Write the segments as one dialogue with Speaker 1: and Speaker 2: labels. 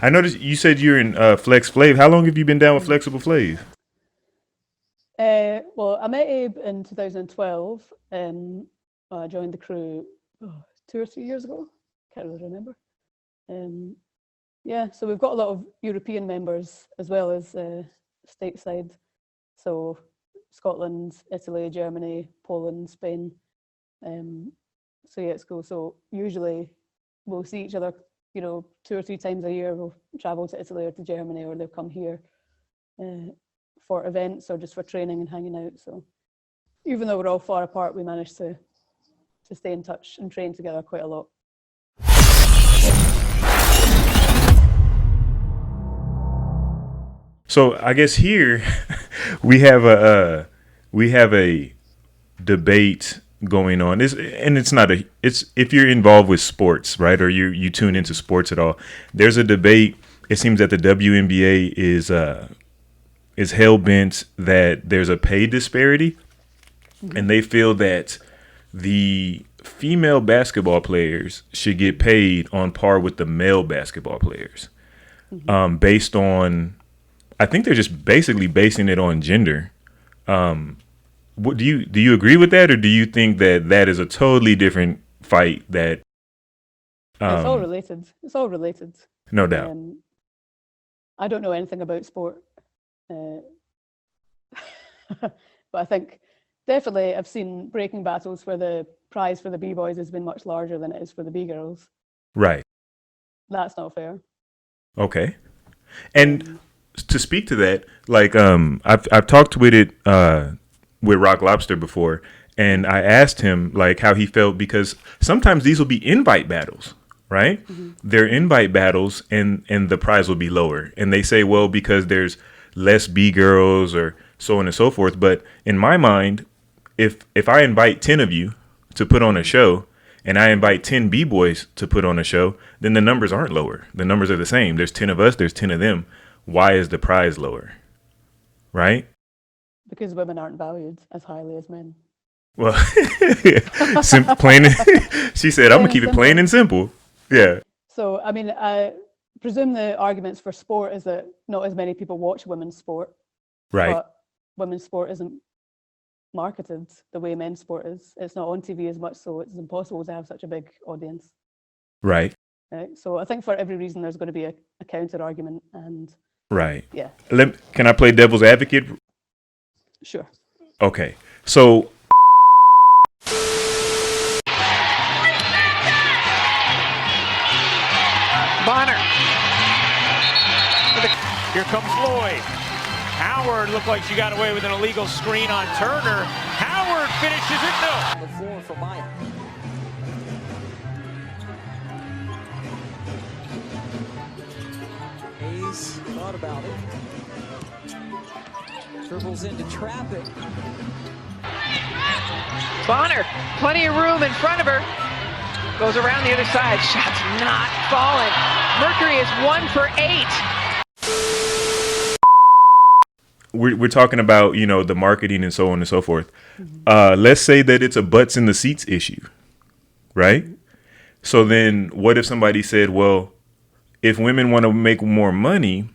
Speaker 1: I noticed you said you're in Flex Flav. How long have you been down with Flexible Flav?
Speaker 2: Well, I met Abe in 2012. I joined the crew 2 or 3 years ago. Can't really remember. Yeah, so we've got a lot of European members as well as stateside. So Scotland, Italy, Germany, Poland, Spain. So yeah, it's cool. So usually we'll see each other, 2 or 3 times a year. We'll travel to Italy or to Germany, or they'll come here for events or just for training and hanging out. So even though we're all far apart, we managed to stay in touch and train together quite a lot.
Speaker 1: So I guess here we have a debate going on. It's not it's if you're involved with sports, right, or you tune into sports at all. There's a debate. It seems that the WNBA is hell bent that there's a pay disparity, and they feel that the female basketball players should get paid on par with the male basketball players, based on. I think they're just basically basing it on gender. What do you agree with that, or do you think that that is a totally different fight? That
Speaker 2: it's all related. It's all related.
Speaker 1: No doubt.
Speaker 2: I don't know anything about sport, but I think definitely I've seen breaking battles where the prize for the B-boys has been much larger than it is for the B-girls.
Speaker 1: Right.
Speaker 2: That's not fair.
Speaker 1: Okay. And to speak to that, like I've talked with Rock Lobster before, and I asked him like how he felt, because sometimes these will be invite battles, right? They're invite battles, and the prize will be lower, and they say, well, because there's less B girls or so on and so forth. But in my mind, if I invite 10 of you to put on a show, and I invite 10 B-boys to put on a show, then the numbers aren't lower. The numbers are the same. There's 10 of us, there's 10 of them. Why is the prize lower? Right?
Speaker 2: Because women aren't valued as highly as men.
Speaker 1: Well, plain. She said, "I'm gonna keep it plain and simple." Yeah.
Speaker 2: So, I mean, I presume the arguments for sport is that not as many people watch women's sport.
Speaker 1: Right.
Speaker 2: But women's sport isn't marketed the way men's sport is. It's not on TV as much, so it's impossible to have such a big audience.
Speaker 1: Right.
Speaker 2: Right. So I think for every reason there's going to be a counter argument, and
Speaker 1: right.
Speaker 2: Yeah.
Speaker 1: Can I play devil's advocate?
Speaker 2: Sure.
Speaker 1: Okay. So
Speaker 3: Bonner. Here comes Lloyd. Howard looked like she got away with an illegal screen on Turner. Howard finishes it. No.
Speaker 4: On the floor for Maya. Hayes thought about it. Dribbles in to trap it.
Speaker 5: Bonner, plenty of room in front of her. Goes around the other side. Shot's not falling. Mercury is 1 for 8.
Speaker 1: We're talking about, the marketing and so on and so forth. Let's say that it's a butts in the seats issue, right? So then what if somebody said, well, if women want to make more money,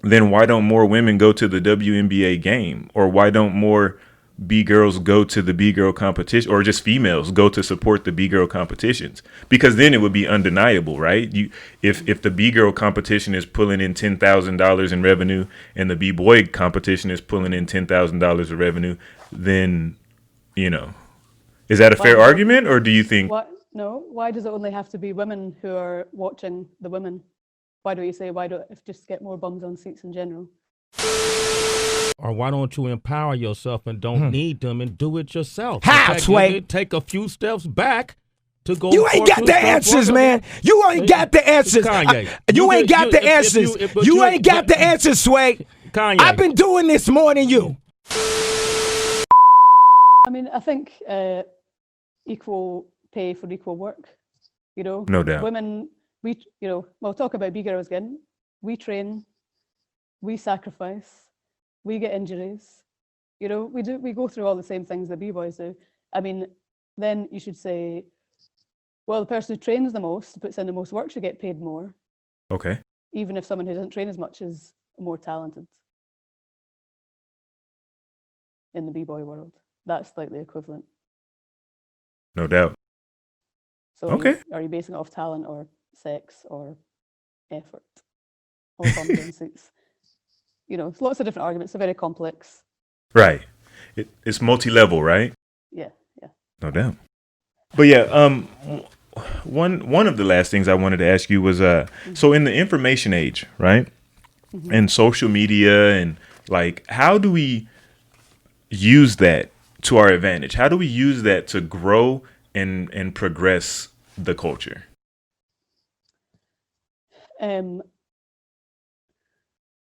Speaker 1: then why don't more women go to the WNBA game? Or why don't more B-girls go to the B-girl competition, or just females go to support the B-girl competitions? Because then it would be undeniable, right? If the B-girl competition is pulling in $10,000 in revenue and the B-boy competition is pulling in $10,000 of revenue, then, is that a fair argument, or do you think?
Speaker 2: No, why does it only have to be women who are watching the women? Why do you say, just get more bums on seats in general?
Speaker 6: Or why don't you empower yourself and don't need them and do it yourself?
Speaker 7: How, Sway?
Speaker 6: Take a few steps back to go.
Speaker 7: You ain't got the answers, man. You ain't got the answers. You ain't got the answers. You ain't got the answers, Sway.
Speaker 6: Kanye.
Speaker 7: I've been doing this more than you.
Speaker 2: I mean, I think equal pay for equal work,
Speaker 1: No doubt.
Speaker 2: Women, we'll talk about B-girls again. We train, we sacrifice, we get injuries. We go through all the same things that B-boys do. I mean, then you should say, well, the person who trains the most, puts in the most work, should get paid more.
Speaker 1: Okay.
Speaker 2: even if someone who doesn't train as much is more talented in the b-boy world. That's like the equivalent.
Speaker 1: No doubt.
Speaker 2: So
Speaker 1: Okay.
Speaker 2: are you basing it off talent or sex or effort or competencies? It's lots of different arguments. They're very complex.
Speaker 1: Right. It's multi-level, right?
Speaker 2: Yeah.
Speaker 1: No doubt. But yeah, one of the last things I wanted to ask you was so in the information age, right? Mm-hmm. And social media and like how do we use that to our advantage? How do we use that to grow and progress the culture?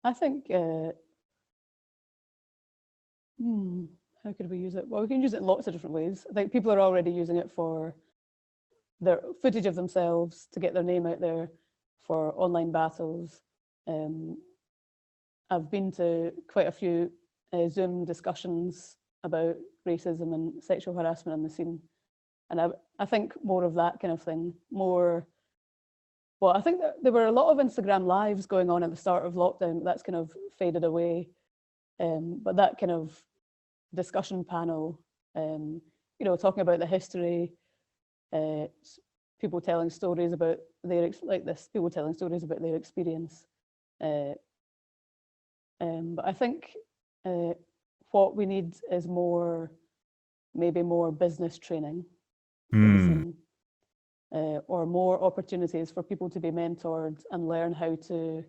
Speaker 2: I think how could we use it? Well, we can use it in lots of different ways. I think people are already using it for their footage of themselves to get their name out there for online battles. I've been to quite a few Zoom discussions about racism and sexual harassment in the scene. And I think more of that kind of thing, I think that there were a lot of Instagram lives going on at the start of lockdown, but that's kind of faded away. But that kind of discussion panel, talking about the history, people telling stories about people telling stories about their experience. But I think what we need is maybe more business training. Or more opportunities for people to be mentored and learn how to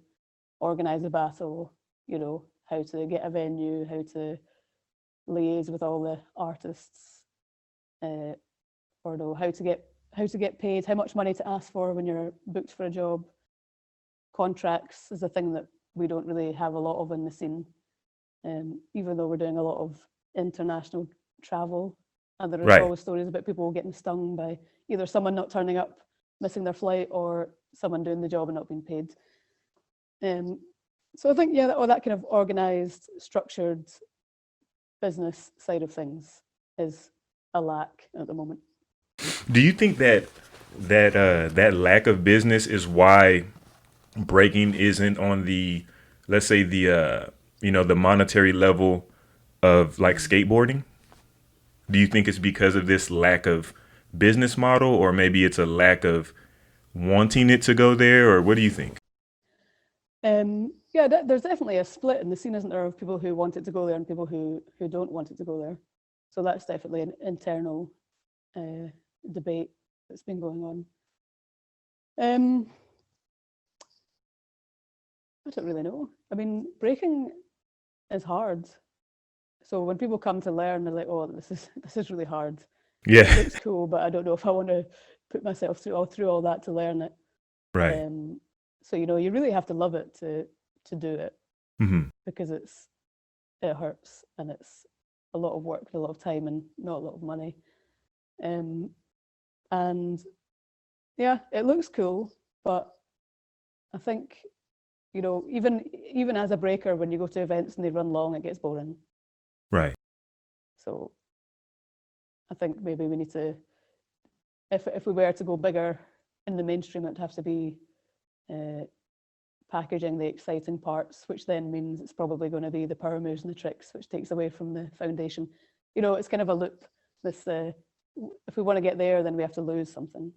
Speaker 2: organize a battle, how to get a venue, how to liaise with all the artists, or how to get paid, how much money to ask for when you're booked for a job. Contracts is a thing that we don't really have a lot of in the scene, even though we're doing a lot of international travel. And there are always stories about people getting stung by either someone not turning up, missing their flight, or someone doing the job and not being paid. So I think, that kind of organized, structured business side of things is a lack at the moment.
Speaker 1: Do you think that lack of business is why breaking isn't on the, let's say the monetary level of like skateboarding? Do you think it's because of this lack of business model, or maybe it's a lack of wanting it to go there, or what do you think?
Speaker 2: There's definitely a split in the scene, isn't there, of people who want it to go there and people who don't want it to go there. So that's definitely an internal debate that's been going on. I don't really know. I mean, breaking is hard. So when people come to learn, they're like, "Oh, this is really hard.
Speaker 1: Yeah,
Speaker 2: it's cool, but I don't know if I want to put myself through all that to learn it."
Speaker 1: Right.
Speaker 2: So you really have to love it to do it, because it hurts and it's a lot of work, a lot of time, and not a lot of money. And yeah, it looks cool, but I think even as a breaker, when you go to events and they run long, it gets boring.
Speaker 1: Right.
Speaker 2: So I think maybe we need to, if we were to go bigger in the mainstream, it'd have to be packaging the exciting parts, which then means it's probably going to be the power moves and the tricks, which takes away from the foundation. It's kind of a loop. This, if we want to get there, then we have to lose something.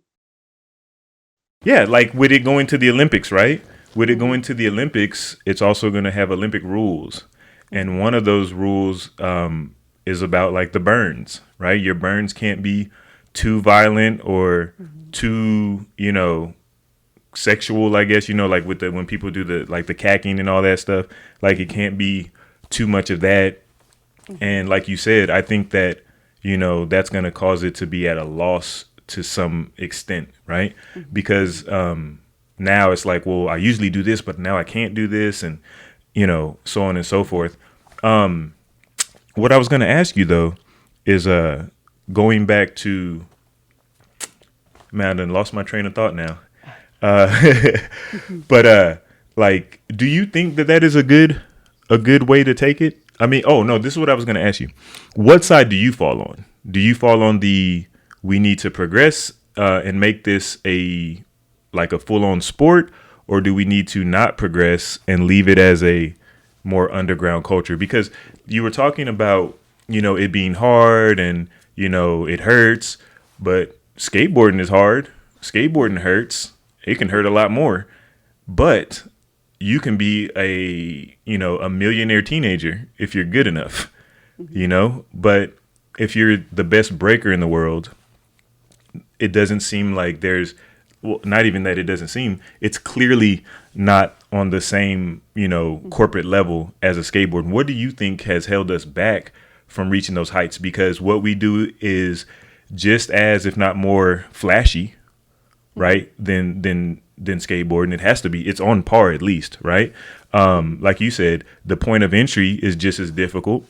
Speaker 1: Yeah, like with it going to the Olympics, right? With it going to the Olympics, it's also going to have Olympic rules. And one of those rules is about like the burns, right? Your burns can't be too violent or too, sexual, I guess, like with when people do the cacking and all that stuff, like it can't be too much of that. And like you said, I think that, that's going to cause it to be at a loss to some extent, right? Because now it's like, well, I usually do this, but now I can't do this, and so on and so forth. What I was going to ask you though is going back to, man, I done lost my train of thought now. But do you think that is a good way to take it? I mean, oh no, this is what I was going to ask you. What side do you fall on? Do you fall on the we need to progress and make this a full-on sport, or do we need to not progress and leave it as a more underground culture? Because you were talking about, it being hard and, it hurts, but skateboarding is hard. Skateboarding hurts. It can hurt a lot more, but you can be a millionaire teenager if you're good enough, but if you're the best breaker in the world, it doesn't seem like not even that it doesn't seem, it's clearly not on the same, corporate level as a skateboard. What do you think has held us back from reaching those heights? Because what we do is just as, if not more flashy, right, than skateboarding. It has to be. It's on par at least, right? Like you said, the point of entry is just as difficult.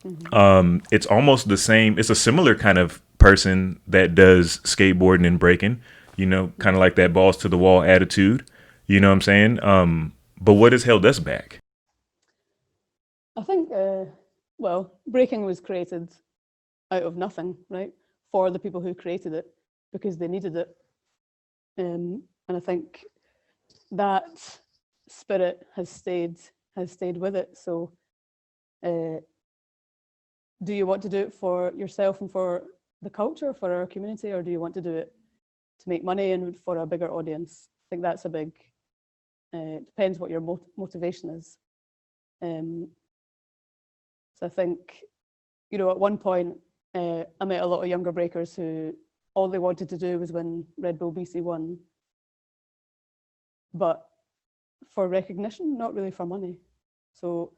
Speaker 1: It's almost the same. It's a similar kind of person that does skateboarding and breaking, kind of like that balls to the wall attitude. You know what I'm saying? But what has held us back?
Speaker 2: I think, breaking was created out of nothing, right? For the people who created it, because they needed it. And I think that spirit has stayed with it. So do you want to do it for yourself and for the culture, for our community, or do you want to do it to make money and for a bigger audience? I think that's a big, depends what your motivation is. So I think, at one point, I met a lot of younger breakers who all they wanted to do was win Red Bull BC One, but for recognition, not really for money. So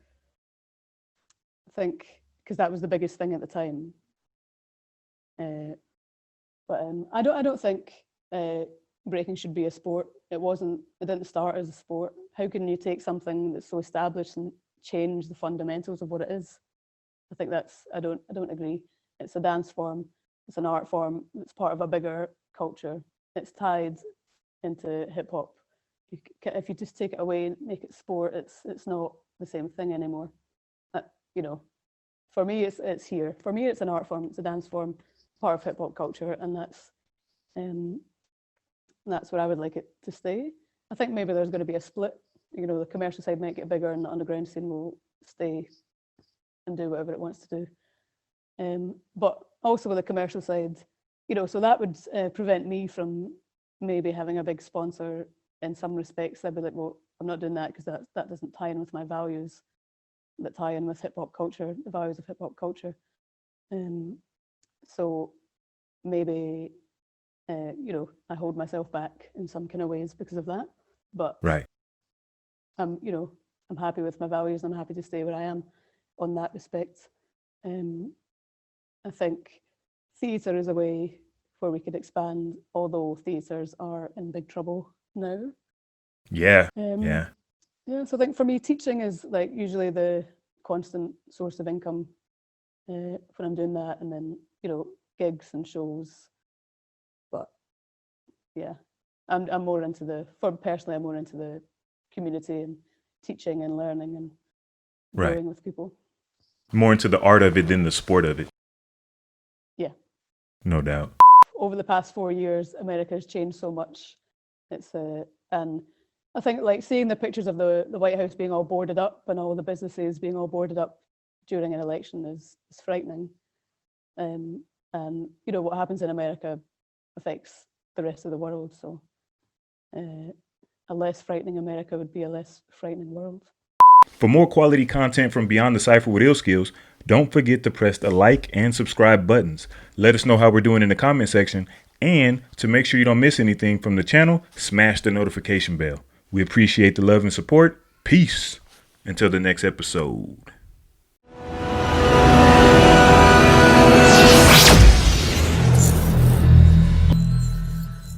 Speaker 2: I think, because that was the biggest thing at the time. But I don't think breaking should be a sport. It didn't start as a sport. How can you take something that's so established and change the fundamentals of what it is? I think I don't agree. It's a dance form. It's an art form. It's part of a bigger culture. It's tied into hip hop. If you just take it away and make it sport, it's not the same thing anymore. For me, it's here. For me, it's an art form. It's a dance form, part of hip hop culture, and that's where I would like it to stay. I think maybe there's going to be a split. The commercial side might get bigger, and the underground scene will stay and do whatever it wants to do. But also with the commercial side, so that would prevent me from maybe having a big sponsor in some respects. I'd be like, well, I'm not doing that because that doesn't tie in with my values that tie in with hip hop culture, the values of hip hop culture. So maybe, I hold myself back in some kind of ways because of that. But
Speaker 1: right.
Speaker 2: I'm happy with my values. I'm happy to stay where I am on that respect. I think theatre is a way where we could expand, although theatres are in big trouble now.
Speaker 1: Yeah.
Speaker 2: Yeah, so I think for me, teaching is like usually the constant source of income when I'm doing that, and then gigs and shows. But yeah, I'm more into I'm more into the community and teaching and learning and growing with people.
Speaker 1: More into the art of it than the sport of it.
Speaker 2: Yeah.
Speaker 1: No doubt.
Speaker 2: Over the past 4 years, America has changed so much. And I think like seeing the pictures of the White House being all boarded up and all the businesses being all boarded up during an election is frightening. And what happens in America affects the rest of the world. So a less frightening America would be a less frightening world.
Speaker 1: For more quality content from Beyond the Cypher with Illskillz, don't forget to press the like and subscribe buttons. Let us know how we're doing in the comment section. And to make sure you don't miss anything from the channel, smash the notification bell. We appreciate the love and support. Peace. Until the next episode.